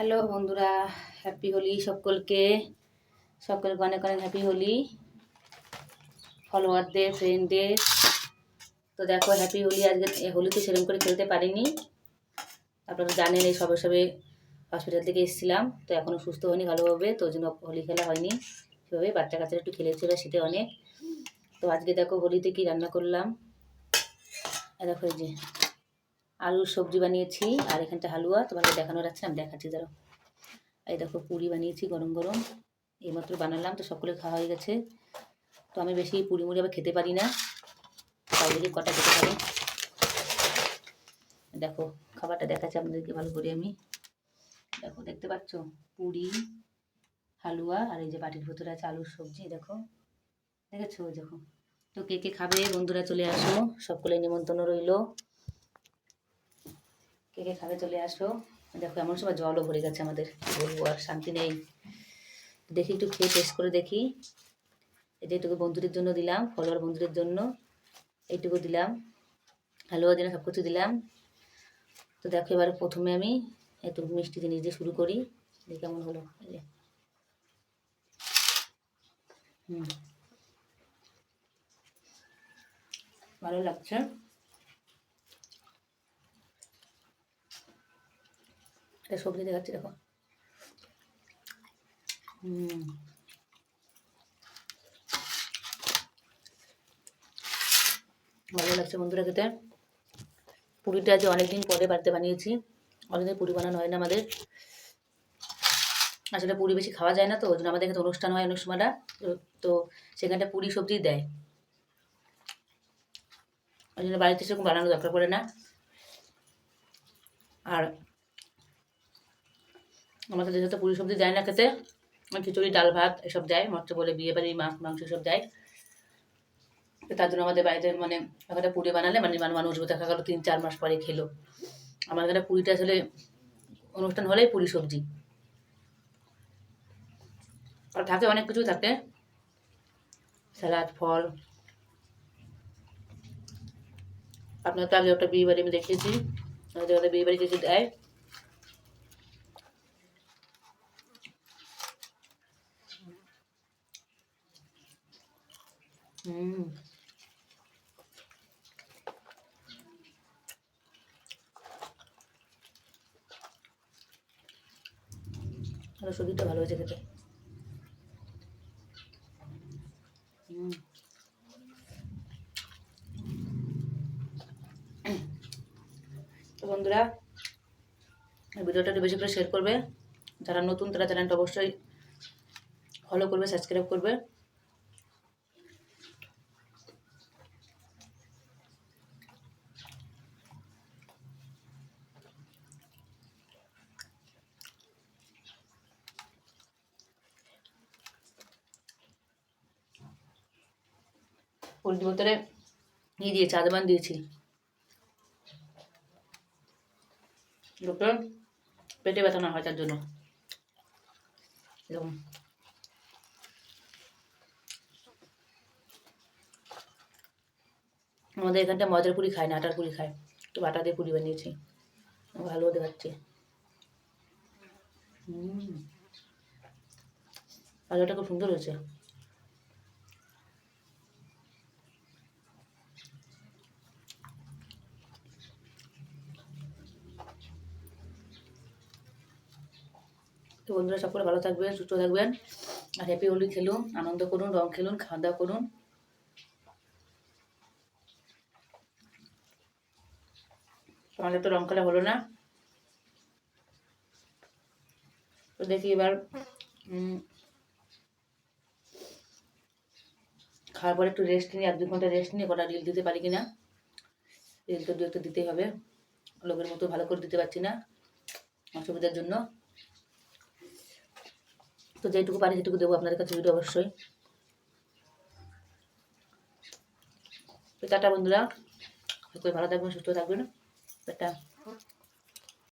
Hello বন্ধুরা, happy Holi সকলকে। সকলকে অনেক অনেক হ্যাপি হোলি, ফলোয়ারদের, ফ্রেন্ডদের। তো দেখো, হ্যাপি হোলি। আজকে হোলি তো সেরকম করে খেলতে পারিনি। আপনারা জানেন, এই সবে সবে হসপিটাল থেকে এসেছিলাম, তো এখনও সুস্থ হয়নি ভালোভাবে, তো ওই জন্য হোলি খেলা হয়নি সেভাবে। বাচ্চা কাচ্চারা একটু খেলেছিল শীতে অনেক। তো আজকে দেখো হোলিতে কি রান্না করলাম। দেখো, এই যে আলুর সবজি বানিয়েছি, আর এখানটা হালুয়া। তোমাকে দেখানো যাচ্ছে, আমি দেখাচ্ছি দাঁড়াও। এই দেখো, পুরি বানিয়েছি গরম গরম, এইমাত্র বানালাম। তো সকলে খাওয়া হয়ে গেছে। তো আমি বেশি পুরি মুড়ি আবার খেতে পারি না, তাই দেখি কটা খেতে পারি। দেখো, খাবারটা দেখাচ্ছি আপনাদেরকে ভালো করে আমি। দেখো, দেখতে পাচ্ছ, পুরি, হালুয়া, আর এই যে বাটির ভিতরে আছে আলুর সবজি। দেখো, দেখেছো? দেখো, তো কে কে খাবে বন্ধুরা চলে আসো, সকলে নিমন্ত্রণ রইল। কে কে খাবে চলে আসো। দেখো, এমন সময় জলও ভরে গেছে আমাদের, বলবো আর শান্তি নেই। দেখি একটু খেয়ে টেস্ট করে দেখি। এটা এইটুকু বন্ধুদের জন্য দিলাম, ফলোয়ার বন্ধুদের জন্য এইটুকু দিলাম, হালুয়া দিলাম, সব কিছু দিলাম। তো দেখো, এবারে প্রথমে আমি একটু মিষ্টি জিনিস দিয়ে শুরু করি, দেখি কেমন হলো। ভালো লাগছে। এটা সবজি দেখাচ্ছি, দেখো। ভালো লাগছে বন্ধুরা খেতে। পুরিটা আজ অনেকদিন পরে বাড়িতে বানিয়েছি, অনেকদিন পুরি বানানো হয় না আমাদের। আসলে পুরি বেশি খাওয়া যায় না, তো ওই জন্য আমাদের এখানে অনুষ্ঠান হয় অনেক সময়টা, তো সেখানটা পুরি সবজি দেয়, ওই জন্য বাড়িতে সেরকম বানানো দরকার পড়ে না। আর আমাদের যেহেতু পুরি সবজি দেয় না খেতে, খিচুড়ি, ডাল, ভাত এসব দেয়, মরচে বলে বিয়ে বাড়ি, মাছ মাংস এসব দেয়। তার জন্য আমাদের বাড়িতে মানে একটা পুরি বানালে মানে মানুষ দেখা গেলো 3-4 মাস পরে খেলো। আমার এখানে পুরিটা আসলে অনুষ্ঠান হলেই পুরি সবজি, আর থাকে অনেক কিছু, থাকে স্যালাড, ফল। আপনার তো আগে একটা বিয়ে বাড়ি আমি দেখিয়েছি, আমাদের ওদের বিয়ে বাড়ি কিছু দেয়। আরো সবজিটা ভালো হয়েছে খেতে। তো বন্ধুরা, ভিডিওটা একটু বেশি করে শেয়ার করবে। যারা নতুন তারা চ্যানেলটা অবশ্যই ফলো করবে, সাবস্ক্রাইব করবে। পোলট্রি ভিতরে দিয়েছি, আদবান দিয়েছি, দুটো পেটে ব্যথা না হয় তার জন্য। এরকম আমাদের এখানটা ময়দার পুরি খায় না, আটার পুরি খায়, তো আটা দিয়ে পুরি বানিয়েছি, ভালো দেখাচ্ছে। আলুটা খুব সুন্দর হয়েছে। তো বন্ধুরা, সকলে ভালো থাকবেন, সুস্থ থাকবেন, আর হ্যাপি হোলি খেলুন, আনন্দ করুন, রং খেলুন, খাওয়া দাওয়া করুন। আমাদের তো রং খেলা হলো না, তো দেখি এবার খাওয়ার পরে একটু রেস্ট নিয়ে, 1-2 ঘন্টা রেস্ট নিয়ে কটা রিল দিতে পারি কিনা। রিল তো 2-1 দিতেই হবে, লোকের মতো ভালো করে দিতে পারছি না অসুবিধার জন্য। তো যেটুকু পারি সেটুকু দেবো আপনাদের কাছে ভিডিও অবশ্যই। তো টাটা বন্ধুরা, সকলে ভালো থাকবেন, সুস্থ থাকবেন, টাটা।